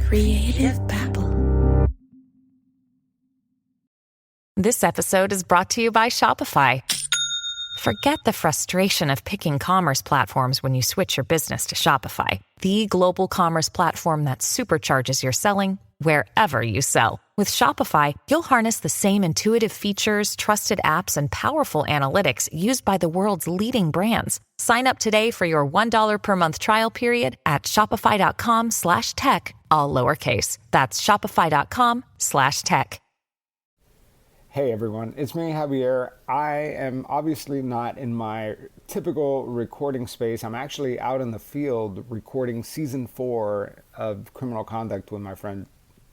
Creative Babble. This episode is brought to you by Shopify. Forget the frustration of picking commerce platforms when you switch your business to Shopify, the global commerce platform that supercharges your selling wherever you sell. With Shopify, you'll harness the same intuitive features, trusted apps, and powerful analytics used by the world's leading brands. Sign up today for your $1 per month trial period at shopify.com/tech, all lowercase. That's shopify.com/tech. Hey everyone, it's me, Javier. I am obviously not in my typical recording space. I'm actually out in the field recording season 4 of Criminal Conduct with my friend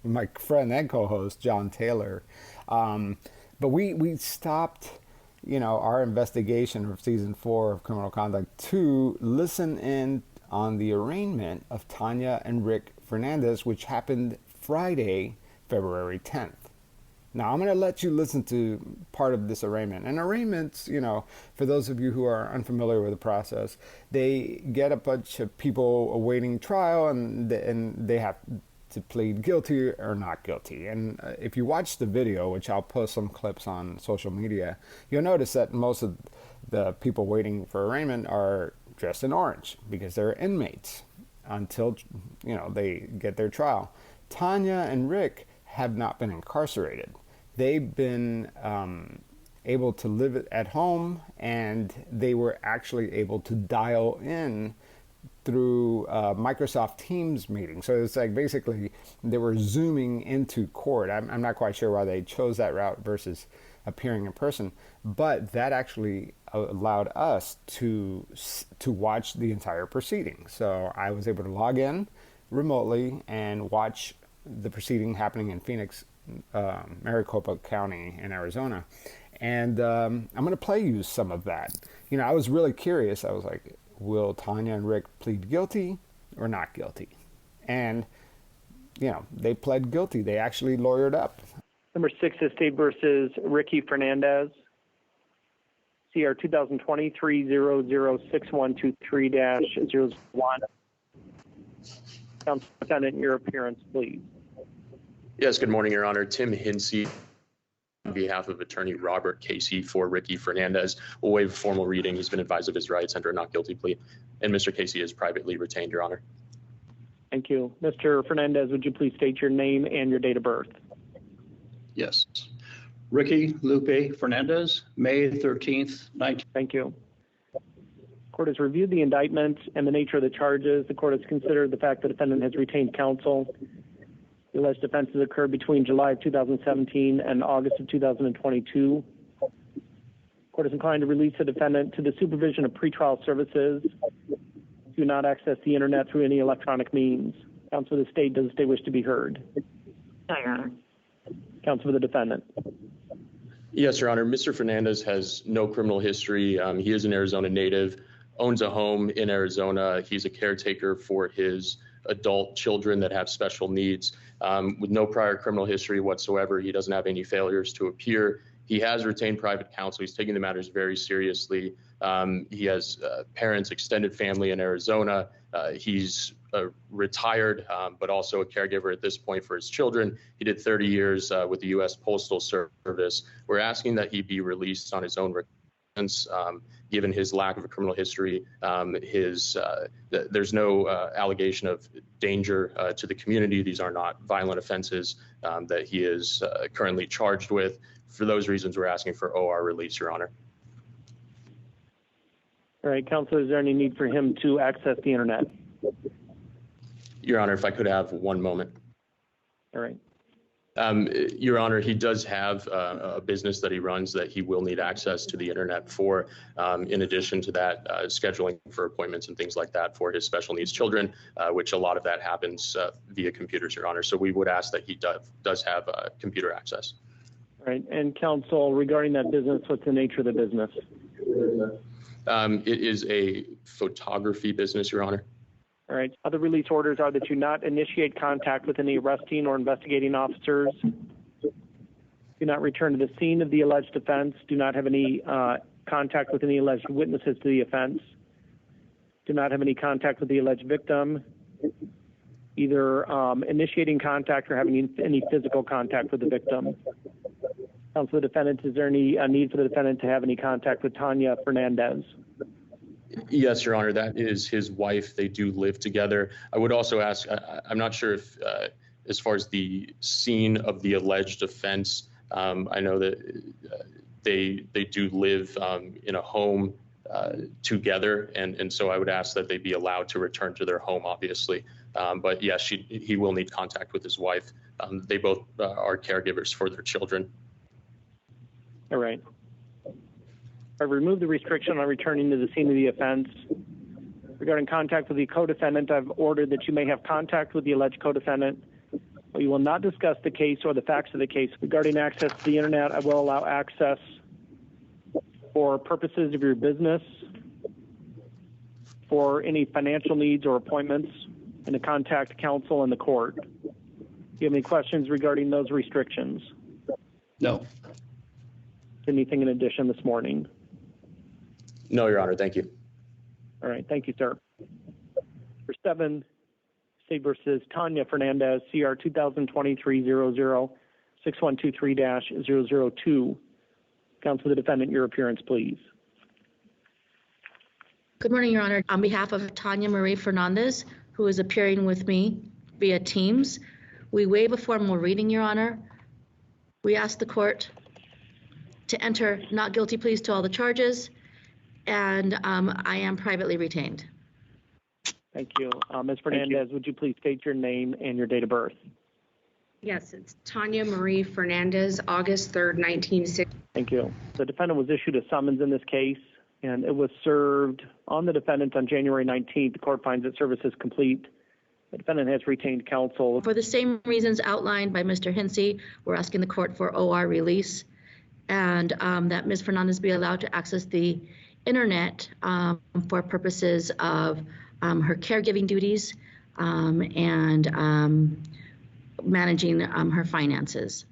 and co-host, John Taylor. But we stopped, our investigation of season 4 of Criminal Conduct to listen in on the arraignment of Tanya and Rick Fernandez, which happened Friday, February 10th. Now, I'm going to let you listen to part of this arraignment. And arraignments, for those of you who are unfamiliar with the process, they get a bunch of people awaiting trial and they have to plead guilty or not guilty. And if you watch the video, which I'll post some clips on social media, you'll notice that most of the people waiting for arraignment are dressed in orange because they're inmates until, they get their trial. Tanya and Rick have not been incarcerated. They've been able to live at home, and they were actually able to dial in through Microsoft Teams meetings. So it's like basically they were Zooming into court. I'm not quite sure why they chose that route versus appearing in person, but that actually allowed us to watch the entire proceeding. So I was able to log in remotely and watch the proceeding happening in Phoenix, Maricopa County in Arizona. And I'm going to play you some of that. I was really curious. I was like, will Tanya and Rick plead guilty or not guilty? And, they pled guilty. They actually lawyered up. Number 6, Estate versus Ricky Fernandez. CR 2020-3006123-01. Counsel Defendant, your appearance, please. Yes, good morning, Your Honor. Tim Hinsey, on behalf of Attorney Robert Casey for Ricky Fernandez, will waive formal reading. He's been advised of his rights under a not guilty plea, and Mr. Casey is privately retained, Your Honor. Thank you. Mr. Fernandez, would you please state your name and your date of birth? Yes. Ricky Lupe Fernandez, May 13th, 19... Thank you. Court has reviewed the indictment and the nature of the charges. The court has considered the fact the defendant has retained counsel. The alleged offenses occurred between July of 2017 and August of 2022. Court is inclined to release the defendant to the supervision of pretrial services. Do not access the internet through any electronic means. Counsel for the state, does the state wish to be heard? No, Your Honor. Counsel for the defendant. Yes, Your Honor. Mr. Fernandez has no criminal history. He is an Arizona native, owns a home in Arizona. He's a caretaker for his adult children that have special needs. With no prior criminal history whatsoever, he doesn't have any failures to appear. He has retained private counsel. He's taking the matters very seriously. He has parents, extended family in Arizona. He's retired, but also a caregiver at this point for his children. He did 30 years with the U.S. Postal Service. We're asking that he be released on his own recommendation. Given his lack of a criminal history, there's no allegation of danger to the community. These are not violent offenses that he is currently charged with. For those reasons, we're asking for OR release, Your Honor. All right, counsel, is there any need for him to access the internet? Your Honor, if I could have one moment. All right. Your Honor, he does have a business that he runs that he will need access to the internet for. In addition to that, scheduling for appointments and things like that for his special needs children, which a lot of that happens via computers, Your Honor. So we would ask that he does have computer access. All right. And counsel, regarding that business, what's the nature of the business? It is a photography business, Your Honor. All right. Other release orders are that you not initiate contact with any arresting or investigating officers. Do not return to the scene of the alleged offense. Do not have any contact with any alleged witnesses to the offense. Do not have any contact with the alleged victim. either initiating contact or having any physical contact with the victim. Counsel, the defendant, is there any need for the defendant to have any contact with Tanya Fernandez? Yes, Your Honor, that is his wife. They do live together. I would also ask, I'm not sure if, as far as the scene of the alleged offense, I know that they do live in a home together, and so I would ask that they be allowed to return to their home, obviously. But yes, he will need contact with his wife. They both are caregivers for their children. All right. I've removed the restriction on returning to the scene of the offense. Regarding contact with the co-defendant, I've ordered that you may have contact with the alleged co-defendant, but you will not discuss the case or the facts of the case. Regarding access to the internet, I will allow access for purposes of your business, for any financial needs or appointments, and to contact counsel and the court. Do you have any questions regarding those restrictions? No. Anything in addition this morning? No, Your Honor, thank you. All right, thank you, sir. For 7, State versus Tanya Fernandez, CR 2023-00-6123-002. Counsel, the defendant, your appearance, please. Good morning, Your Honor. On behalf of Tanya Marie Fernandez, who is appearing with me via Teams, we waive a formal reading, Your Honor. We ask the court to enter not guilty pleas to all the charges, and I am privately retained. Thank you. Ms. Fernandez, would you please state your name and your date of birth? Yes, it's Tanya Marie Fernandez, August 3rd, 1960. Thank you. The defendant was issued a summons in this case, and it was served on the defendant on January 19th. The court finds that service is complete. The defendant has retained counsel. For the same reasons outlined by Mr. Hinsey, we're asking the court for OR release, and that Ms. Fernandez be allowed to access the internet for purposes of her caregiving duties and managing her finances.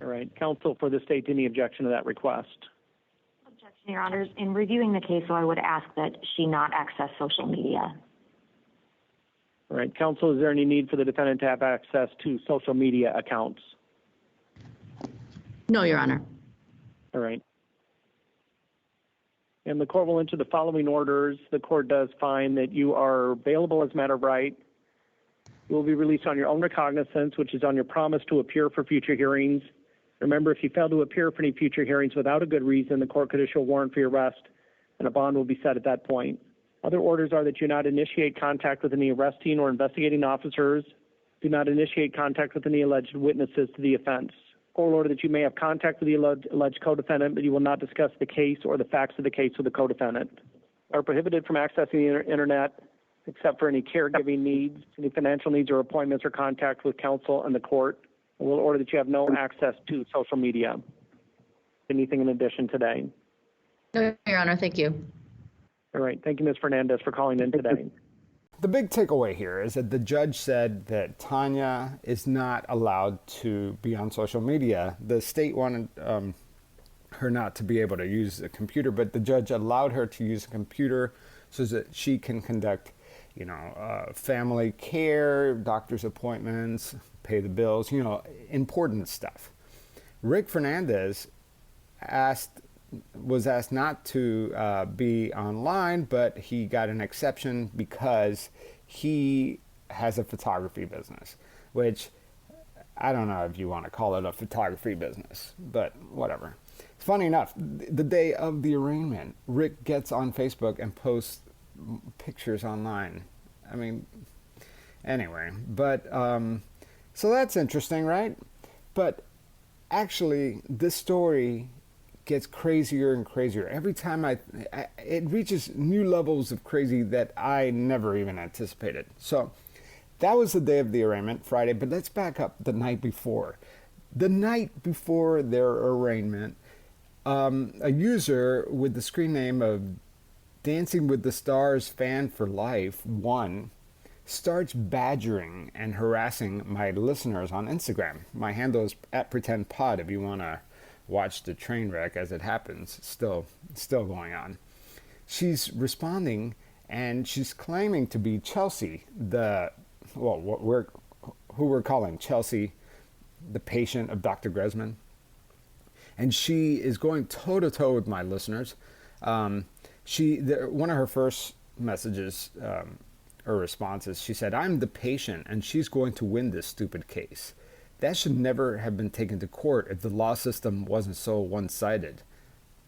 All right. Counsel for the state, any objection to that request? Objection, Your Honors. In reviewing the case, so I would ask that she not access social media. All right. Counsel, is there any need for the defendant to have access to social media accounts? No, Your Honor. All right. And the court will enter the following orders. The court does find that you are bailable as a matter of right. You will be released on your own recognizance, which is on your promise to appear for future hearings. Remember, if you fail to appear for any future hearings without a good reason, the court could issue a warrant for your arrest, and a bond will be set at that point. Other orders are that you not initiate contact with any arresting or investigating officers, do not initiate contact with any alleged witnesses to the offense. Court order that you may have contact with the alleged co-defendant, but you will not discuss the case or the facts of the case with the co-defendant. Are prohibited from accessing the internet except for any caregiving needs, any financial needs or appointments or contact with counsel and the court. And we'll order that you have no access to social media. Anything in addition today? No, Your Honor. Thank you. All right. Thank you, Ms. Fernandez, for calling in today. The big takeaway here is that the judge said that Tanya is not allowed to be on social media. The state wanted her not to be able to use a computer, but the judge allowed her to use a computer so that she can conduct, family care, doctor's appointments, pay the bills, important stuff. Rick Fernandez was asked not to be online, but he got an exception because he has a photography business, which I don't know if you want to call it a photography business, but whatever. Funny enough, the day of the arraignment, Rick gets on Facebook and posts pictures online. I mean, anyway, but so that's interesting, right? But actually, this story gets crazier and crazier. Every time it reaches new levels of crazy that I never even anticipated. So that was the day of the arraignment, Friday, but let's back up the night before. The night before their arraignment, a user with the screen name of Dancing with the Stars Fan for Life 1 starts badgering and harassing my listeners on Instagram. My handle is @PretendPod if you want to watch the train wreck as it happens, still going on. She's responding And she's claiming to be Chelsea, who we're calling Chelsea, the patient of Dr. Gresman. And she is going toe-to-toe with my listeners. One of her first messages or responses, she said, "I'm the patient and she's going to win this stupid case. That should never have been taken to court if the law system wasn't so one-sided."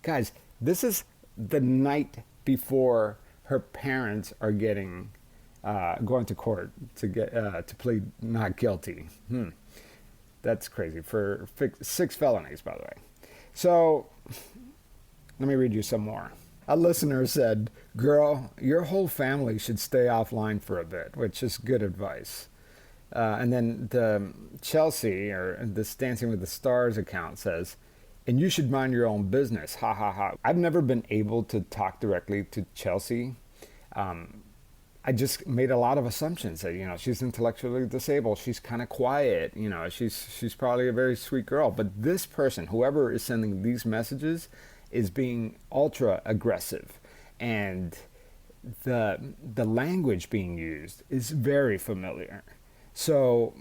Guys, this is the night before her parents are going to court to plead not guilty. That's crazy for 6 felonies, by the way. So let me read you some more. A listener said, "Girl, your whole family should stay offline for a bit," which is good advice. And then the Chelsea, or this Dancing with the Stars account, says, "And you should mind your own business. Ha ha ha." I've never been able to talk directly to Chelsea. I just made a lot of assumptions that, she's intellectually disabled. She's kind of quiet. She's probably a very sweet girl. But this person, whoever is sending these messages, is being ultra aggressive. And the language being used is very familiar. So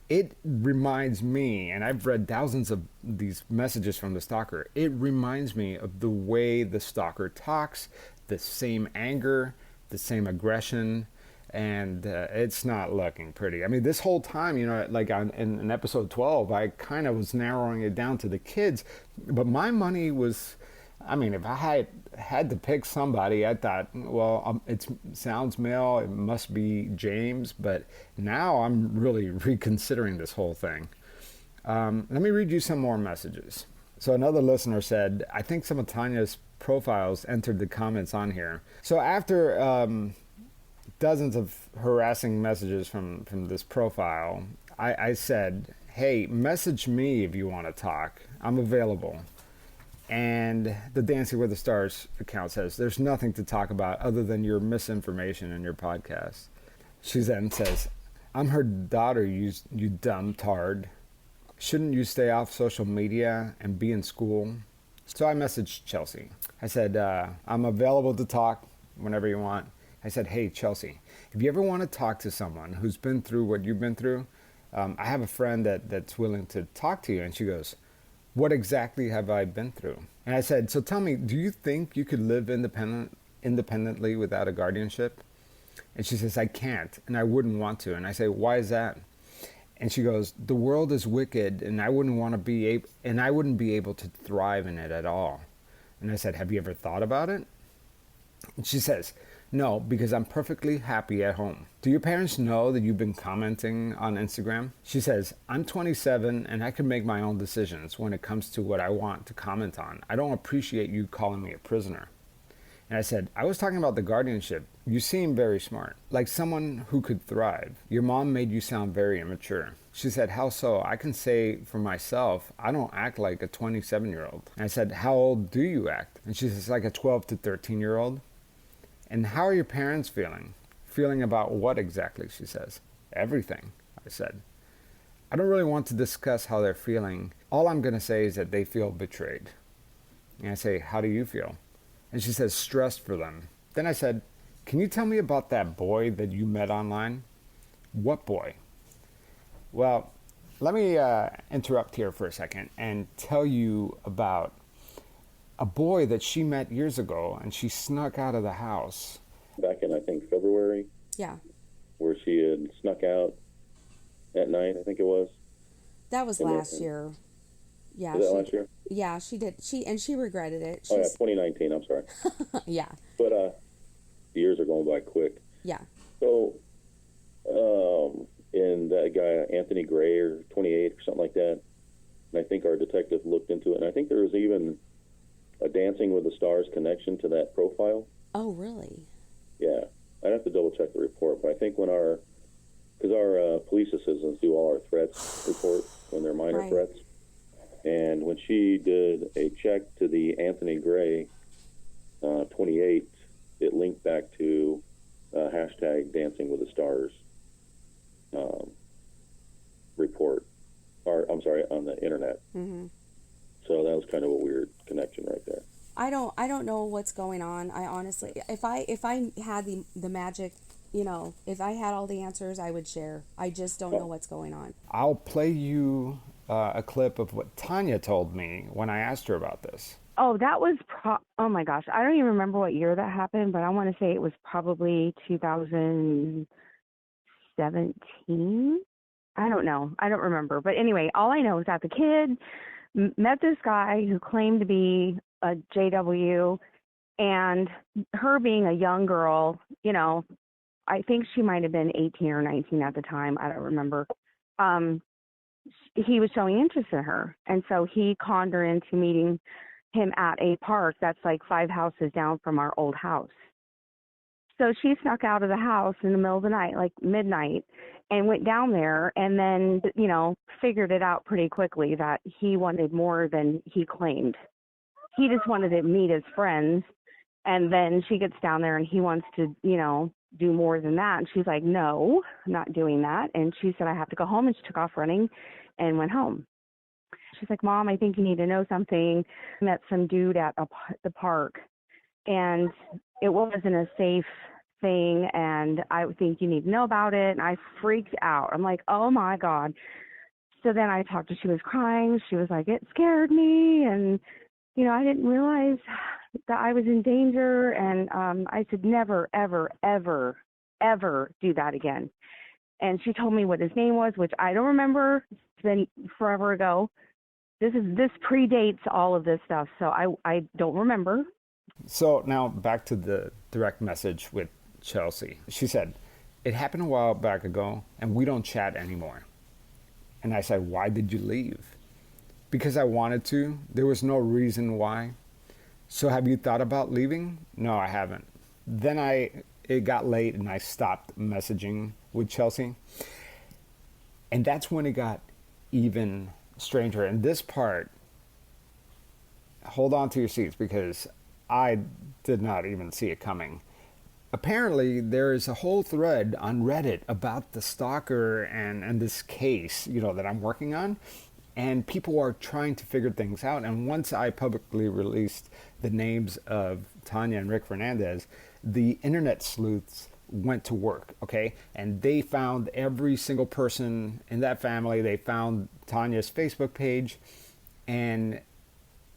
it reminds me, and I've read thousands of these messages from the stalker, it reminds me of the way the stalker talks, the same anger, the same aggression, and it's not looking pretty. I mean, this whole time, in episode 12, I kind of was narrowing it down to the kids, but my money was, if I had to pick somebody, I thought, well, it sounds male, it must be James, but now I'm really reconsidering this whole thing. Let me read you some more messages. So another listener said, "I think some of Tanya's profiles entered the comments on here." So after dozens of harassing messages from this profile, I said, "Hey, message me if you want to talk. I'm available." And the Dancing with the Stars account says, "There's nothing to talk about other than your misinformation in your podcast." She then says, "I'm her daughter, you dumb tard. Shouldn't you stay off social media and be in school?" So I messaged Chelsea. I said, "I'm available to talk whenever you want." I said, "Hey, Chelsea, if you ever want to talk to someone who's been through what you've been through, I have a friend that's willing to talk to you." And she goes, "What exactly have I been through?" And I said, "So tell me, do you think you could live independently without a guardianship?" And she says, "I can't, and I wouldn't want to." And I say, "Why is that?" And she goes, "The world is wicked, and I wouldn't be able to thrive in it at all." And I said, "Have you ever thought about it?" And she says, "No, because I'm perfectly happy at home." "Do your parents know that you've been commenting on Instagram?" She says, "I'm 27 and I can make my own decisions when it comes to what I want to comment on. I don't appreciate you calling me a prisoner." And I said, "I was talking about the guardianship. You seem very smart, like someone who could thrive. Your mom made you sound very immature." She said, "How so?" I can say for myself, I don't act like a 27-year-old. And I said, "How old do you act?" And she says, "Like a 12 to 13-year-old. "And how are your parents feeling?" "Feeling about what exactly?" She says. "Everything," I said. "I don't really want to discuss how they're feeling. All I'm going to say is that they feel betrayed." And I say, "How do you feel?" And she says, "Stressed for them." Then I said, "Can you tell me about that boy that you met online?" "What boy?" Well, let me interrupt here for a second and tell you about a boy that she met years ago, and she snuck out of the house. Back in, I think, February. Yeah. Where she had snuck out at night, I think it was. That was last year. Yeah. Was that last year? Yeah, she did. She regretted it. Oh, yeah, 2019, I'm sorry. Yeah. But the years are going by quick. Yeah. So, and that guy, Anthony Gray, or 28 or something like that, and I think our detective looked into it, and I think there was even a Dancing with the Stars connection to that profile. Oh, really? Yeah. I'd have to double check the report, but I think when our police assistants do all our threats report when they're minor threats, and when she did a check to the Anthony Gray 28, it linked back to hashtag Dancing with the Stars report, or I'm sorry, on the internet. Mm-hmm. So that was kind of a weird connection right there. I don't know what's going on. I honestly, if I had the magic, if I had all the answers, I would share. I just don't know what's going on. I'll play you a clip of what Tanya told me when I asked her about this. Oh, that was oh my gosh. I don't even remember what year that happened, but I want to say it was probably 2017. I don't know. I don't remember. But anyway, all I know is that the kid met this guy who claimed to be a JW, and her being a young girl, I think she might have been 18 or 19 at the time. I don't remember. He was showing interest in her. And so he conned her into meeting him at a park that's like 5 houses down from our old house. So she snuck out of the house in the middle of the night, like midnight, and went down there and then, figured it out pretty quickly that he wanted more than he claimed. He just wanted to meet his friends. And then she gets down there and he wants to, do more than that. And she's like, no, I'm not doing that. And she said, I have to go home. And she took off running and went home. She's like, Mom, I think you need to know something. I met some dude at the park, and it wasn't a safe thing, and I think you need to know about it. And I freaked out. I'm like, oh my God. So then I talked to her. She was crying. She was like, it scared me. And, I didn't realize that I was in danger. And I said, never, ever, ever, ever do that again. And she told me what his name was, which I don't remember. It's been forever ago. This predates all of this stuff, so I don't remember. So now back to the direct message with Chelsea. She said, it happened a while back ago, and we don't chat anymore. And I said, why did you leave? Because I wanted to. There was no reason why. So have you thought about leaving? No, I haven't. Then it got late, and I stopped messaging with Chelsea. And that's when it got even stranger. And this part, hold on to your seats, because I did not even see it coming. Apparently, there is a whole thread on Reddit about the stalker and this case, that I'm working on. And people are trying to figure things out. And once I publicly released the names of Tanya and Rick Fernandez, the internet sleuths went to work, okay? And they found every single person in that family. They found Tanya's Facebook page. And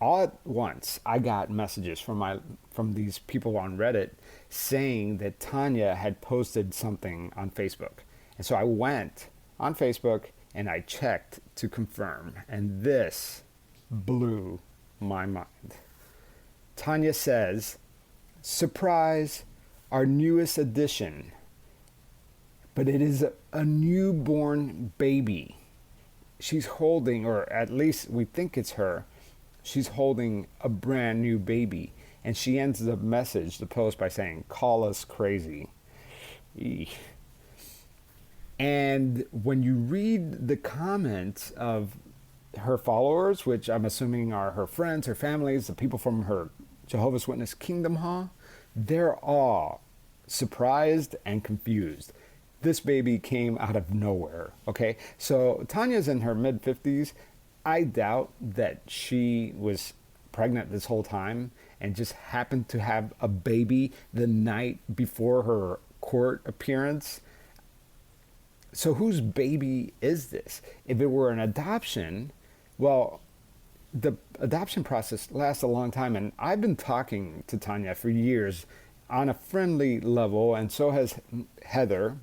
all at once, I got messages from these people on Reddit saying that Tanya had posted something on Facebook. And so I went on Facebook and I checked to confirm. And this blew my mind. Tanya says, surprise, our newest addition. But it is a newborn baby. She's holding, or at least we think it's her, she's holding a brand new baby. And she ends the post by saying, call us crazy. Eesh. And when you read the comments of her followers, which I'm assuming are her friends, her families, the people from her Jehovah's Witness Kingdom Hall, they're all surprised and confused. This baby came out of nowhere, okay? So Tanya's in her mid-50s. I doubt that she was pregnant this whole time and just happened to have a baby the night before her court appearance. So whose baby is this? If it were an adoption, well, the adoption process lasts a long time. And I've been talking to Tanya for years on a friendly level, and so has Heather.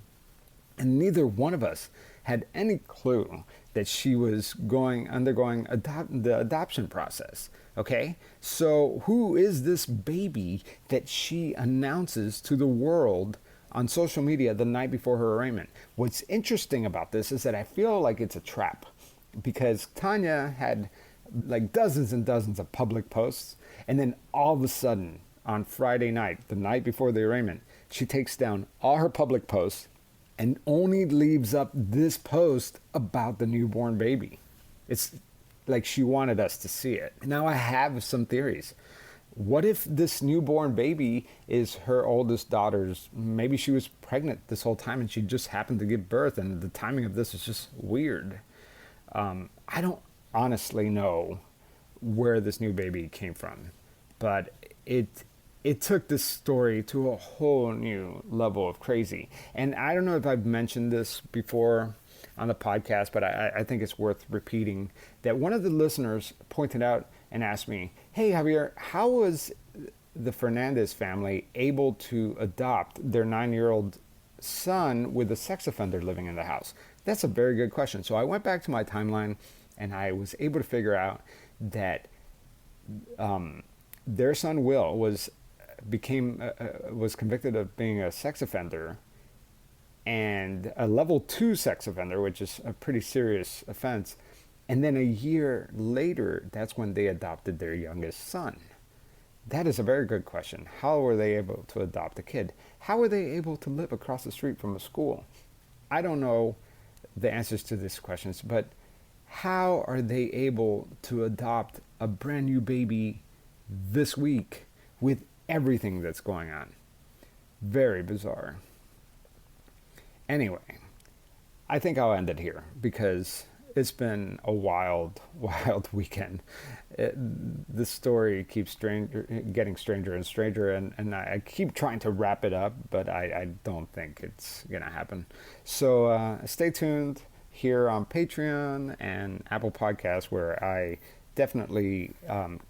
And neither one of us had any clue that she was undergoing the adoption process. Okay? So who is this baby that she announces to the world on social media the night before her arraignment? What's interesting about this is that I feel like it's a trap, because Tanya had like dozens and dozens of public posts, and then all of a sudden on Friday night, the night before the arraignment, she takes down all her public posts and only leaves up this post about the newborn baby. It's like she wanted us to see it. Now I have some theories. What if this newborn baby is her oldest daughter's? Maybe she was pregnant this whole time and she just happened to give birth, and the timing of this is just weird. I don't honestly know where this new baby came from. but it took this story to a whole new level of crazy. And I don't know if I've mentioned this before on the podcast, but I think it's worth repeating that one of the listeners pointed out and asked me, "Hey, Javier, how was the Fernandez family able to adopt their 9-year-old son with a sex offender living in the house?" That's a very good question. So I went back to my timeline and I was able to figure out that their son Will was convicted of being a sex offender and a level 2 sex offender, which is a pretty serious offense. And then a year later, that's when they adopted their youngest son. That is a very good question. How were they able to adopt a kid? How were they able to live across the street from a school? I don't know the answers to these questions, but how are they able to adopt a brand new baby this week with everything that's going on? Very bizarre. Anyway, I think I'll end it here because it's been a wild, wild weekend. The story keeps getting stranger and stranger, and I keep trying to wrap it up, but I don't think it's going to happen. So stay tuned here on Patreon and Apple Podcasts, where I definitely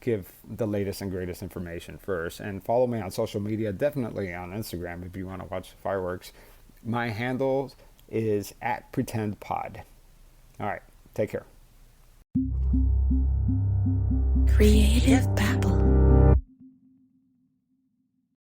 give the latest and greatest information first. And follow me on social media, definitely on Instagram if you want to watch the fireworks. My handle is @PretendPod. All right, take care. Creative Babble.